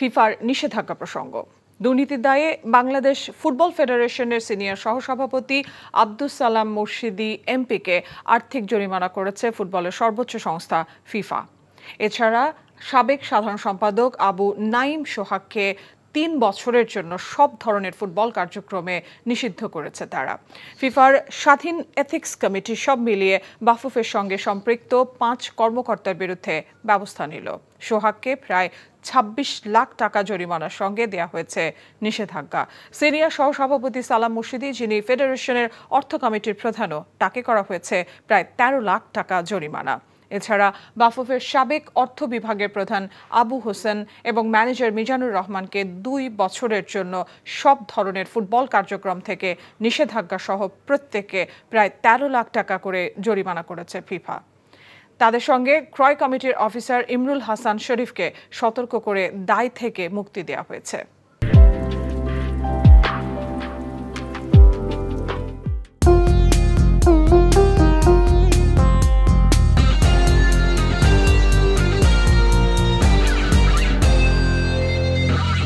ফিফার নিষেধাজ্ঞা প্রসঙ্গ। দুর্নীতির দায়ে বাংলাদেশ ফুটবল ফেডারেশনের সিনিয়র সহসভাপতি আব্দুস সালাম মুর্শিদি এমপিকে আর্থিক জরিমানা করেছে ফুটবলের সর্বোচ্চ সংস্থা ফিফা। এছাড়া সাবেক সাধারণ সম্পাদক আবু নাঈম সোহাগকে ৩ বছরের জন্য সব ধরনের ফুটবল কার্যক্রমে নিষিদ্ধ করেছে তারা। ফিফার স্বাধীন এথিক্স কমিটি সব মিলিয়ে বাফুফের সঙ্গে সম্পৃক্ত ৫ কর্মকর্তার বিরুদ্ধে ব্যবস্থা নিল। সোহাগকে প্রায় ২৬ লাখ টাকা জরিমানার সঙ্গে দেয়া হয়েছে নিষেধাজ্ঞা। সিনিয়র সহসভাপতি সালাম মুর্শিদি, যিনি ফেডারেশনের অর্থ কমিটির প্রধানও, তাকে করা হয়েছে প্রায় ১৩ লাখ টাকা জরিমানা। এছাড়া বাফুফের সাবেক অর্থ বিভাগের প্রধান আবু হোসেন এবং ম্যানেজার মিজানুর রহমানকে ২ বছরের জন্য সব ধরনের ফুটবল কার্যক্রম থেকে নিষেধাজ্ঞা সহ প্রত্যেককে প্রায় ১৩ লাখ টাকা করে জরিমানা করেছে ফিফা। তাদের সঙ্গে ক্রয় কমিটির অফিসার ইমরুল হাসান শরীফকে সতর্ক করে দায় থেকে মুক্তি দেওয়া হয়েছে।